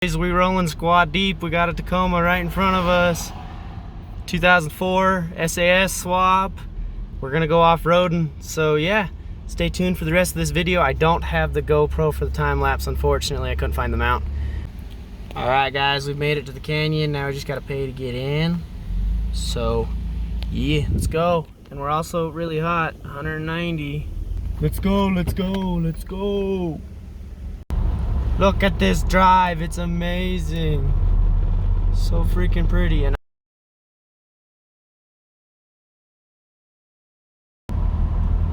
We rolling squad deep. We got a Tacoma right in front of us. 2004 SAS swap. We're gonna go off-roading. So yeah, stay tuned for the rest of this video. I don't have the GoPro for the time lapse, unfortunately. I couldn't find the mount. All right, guys, we've made it to the canyon. Now we just gotta pay to get in. So yeah, let's go. And we're also really hot, 190. Let's go, let's go, let's go. Look at this drive, it's amazing. So freaking pretty. And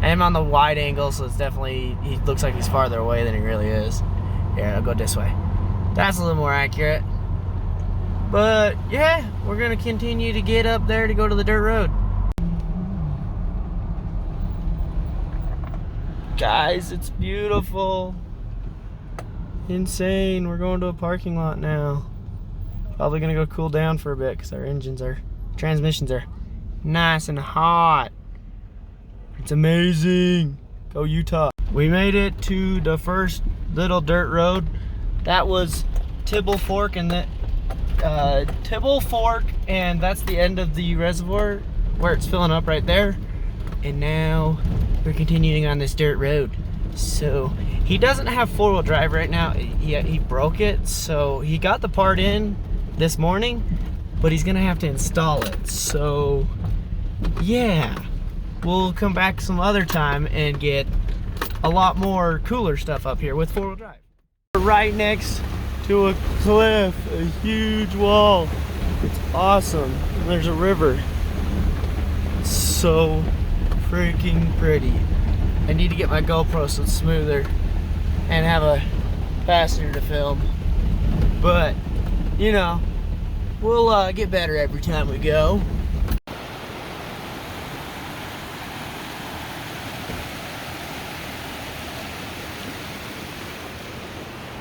I'm on the wide angle, so it's definitely, he looks like he's farther away than he really is. Here, I'll go this way. That's a little more accurate. But yeah, we're gonna continue to get up there to go to the dirt road. Guys, it's beautiful. Insane. We're going to a parking lot now. Probably gonna go cool down for a bit because our transmissions are nice and hot. It's amazing. Go Utah. We made it to the first little dirt road. That was Tibble Fork, and that's the end of the reservoir where it's filling up right there. And now we're continuing on this dirt road. So he doesn't have four-wheel drive right now. He broke it, so he got the part in this morning, but he's gonna have to install it. So yeah, we'll come back some other time and get a lot more cooler stuff up here with four-wheel drive. We're right next to a cliff, a huge wall. It's awesome. And there's a river. It's so freaking pretty. I need to get my GoPro so it's smoother and have a faster to film. But, you know, we'll get better every time we go.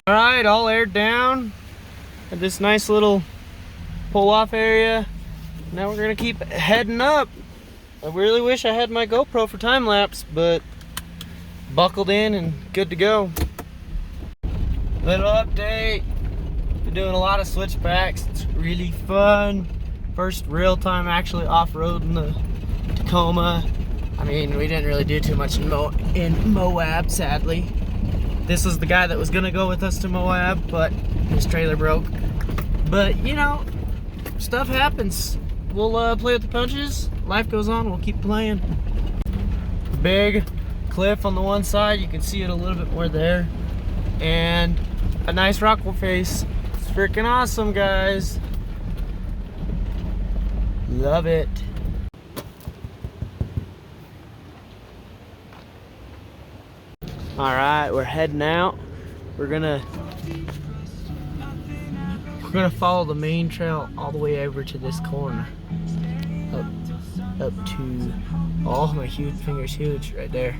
All right, all aired down at this nice little pull-off area. Now we're gonna keep heading up. I really wish I had my GoPro for time lapse, but buckled in and good to go. Little update. Been doing a lot of switchbacks. It's really fun. First real time actually off-roading the Tacoma. I mean, we didn't really do too much in Moab, sadly. This was the guy that was gonna go with us to Moab, but his trailer broke. But you know, stuff happens. We'll play with the punches. Life goes on, we'll keep playing. Big cliff on the one side, you can see it a little bit more there. And a nice rock face. It's freaking awesome, guys. Love it. All right, we're heading out. We're gonna follow the main trail all the way over to this corner. Up to, oh, my finger's huge right there.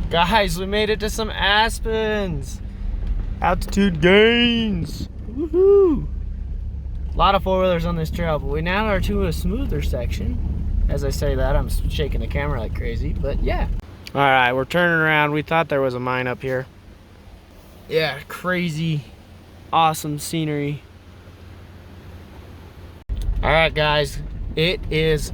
Guys, we made it to some aspens. Altitude gains. Woohoo! A lot of four-wheelers on this trail, but we now are to a smoother section. As I say that, I'm shaking the camera like crazy, but yeah. All right, we're turning around. We thought there was a mine up here. Yeah, crazy, awesome scenery. All right, guys, it is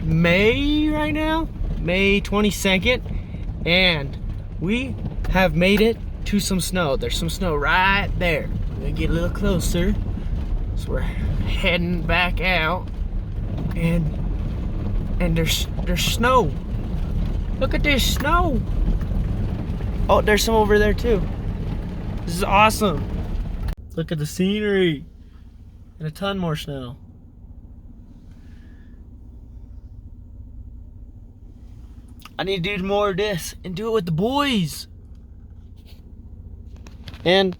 May right now, May 22nd, and we have made it to some snow. There's some snow right there. We're gonna get a little closer. So we're heading back out, and there's snow. Look at this snow. Oh, there's some over there too. This is awesome. Look at the scenery and a ton more snow. I need to do more of this and do it with the boys. And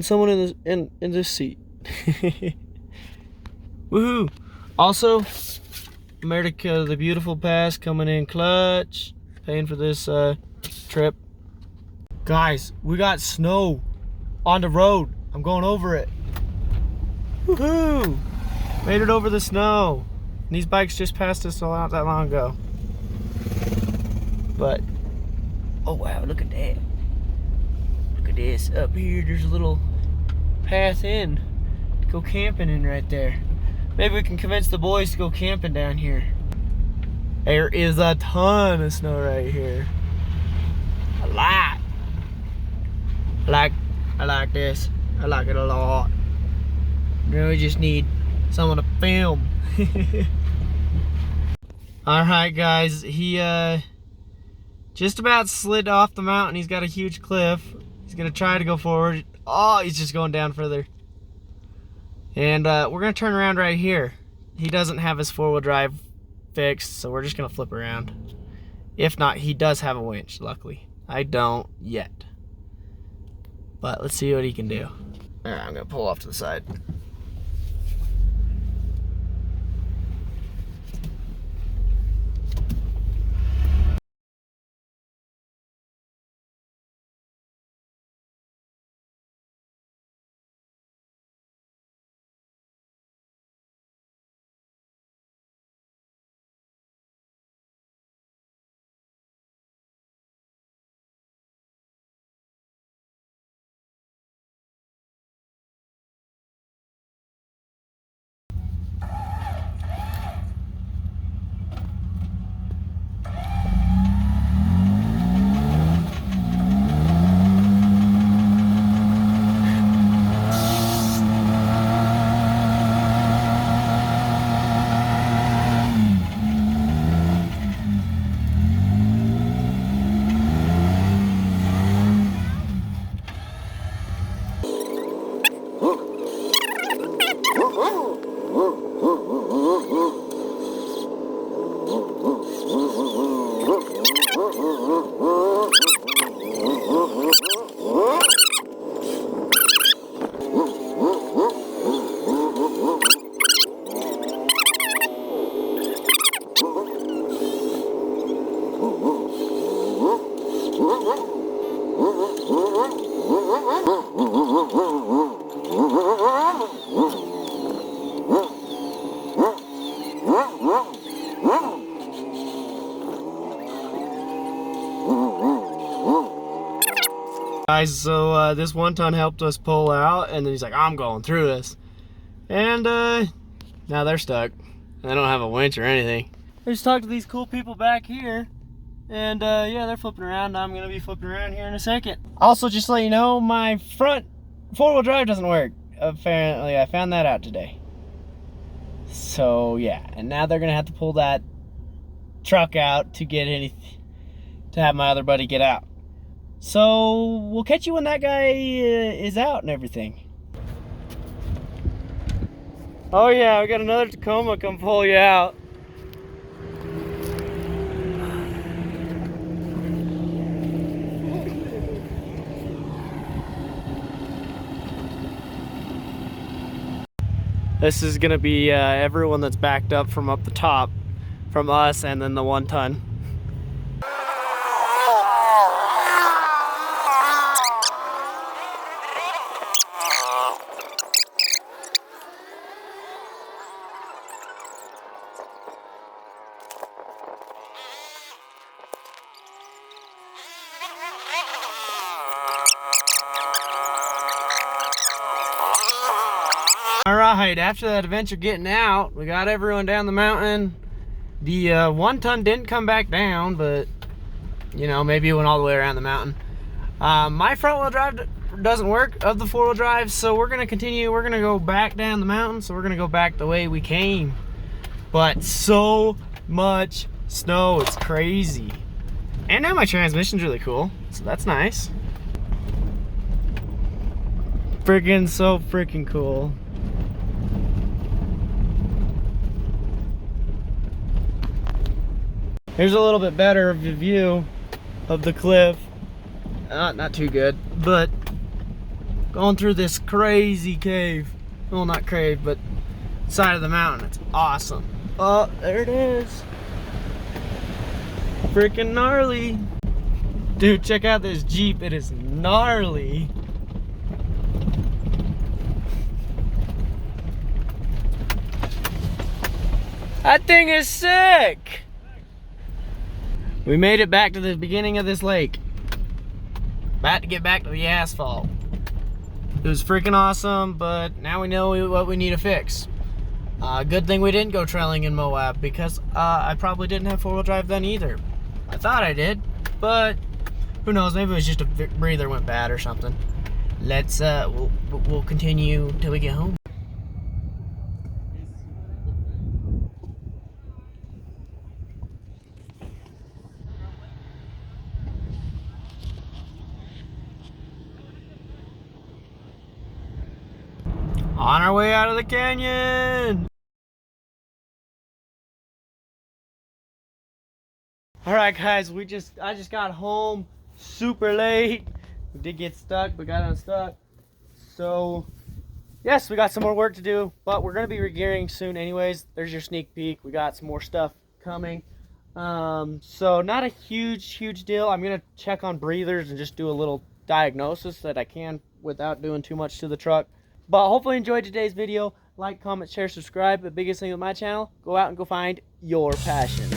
someone in this seat. Woohoo! Also, America the Beautiful Pass coming in clutch. Paying for this trip. Guys, we got snow on the road. I'm going over it. Woohoo! Made it over the snow. And these bikes just passed us not that long ago. But, oh wow, look at that. Look at this. Up here, there's a little path in to go camping in right there. Maybe we can convince the boys to go camping down here. There is a ton of snow right here. A lot. I like this. I like it a lot. Now we just need someone to film. Alright guys, he just about slid off the mountain. He's got a huge cliff. He's gonna try to go forward. Oh, he's just going down further. And we're gonna turn around right here. He doesn't have his four-wheel drive fixed, so we're just gonna flip around. If not, he does have a winch, luckily. I don't yet. But let's see what he can do. Alright, I'm gonna pull off to the side. Guys, so this one ton helped us pull out, and then he's like, I'm going through this. And now they're stuck. They don't have a winch or anything. I just talked to these cool people back here, and yeah, they're flipping around. I'm gonna be flipping around here in a second. Also, just to let you know, my front four-wheel drive doesn't work. Apparently, I found that out today. So yeah, and now they're gonna have to pull that truck out to get anything, to have my other buddy get out. So we'll catch you when that guy is out and everything. Oh yeah, we got another Tacoma come pull you out. This is gonna be everyone that's backed up from up the top, from us and then the one ton. Alright, after that adventure getting out, we got everyone down the mountain. The one ton didn't come back down, but you know, maybe it went all the way around the mountain. My front wheel drive doesn't work of the four wheel drive, so we're gonna continue. We're gonna go back down the mountain, so we're gonna go back the way we came. But so much snow, it's crazy. And now my transmission's really cool, so that's nice. Freaking so freaking cool. Here's a little bit better of a view of the cliff. Not too good, but going through this crazy cave. Well, not cave, but side of the mountain. It's awesome. Oh, there it is. Freaking gnarly. Dude, check out this Jeep. It is gnarly. That thing is sick. We made it back to the beginning of this lake. About to get back to the asphalt. It was freaking awesome, but now we know what we need to fix. Good thing we didn't go trailing in Moab, because I probably didn't have four-wheel drive then either. I thought I did, but who knows? Maybe it was just a breather went bad or something. Let's we'll continue till we get home. On our way out of the canyon. All right, guys, I just got home super late. We did get stuck, but got unstuck. So yes, we got some more work to do, but we're gonna be regearing soon anyways. There's your sneak peek. We got some more stuff coming. So not a huge deal. I'm gonna check on breathers and just do a little diagnosis that I can without doing too much to the truck. But hopefully you enjoyed today's video. Like, comment, share, subscribe. The biggest thing with my channel, go out and go find your passion.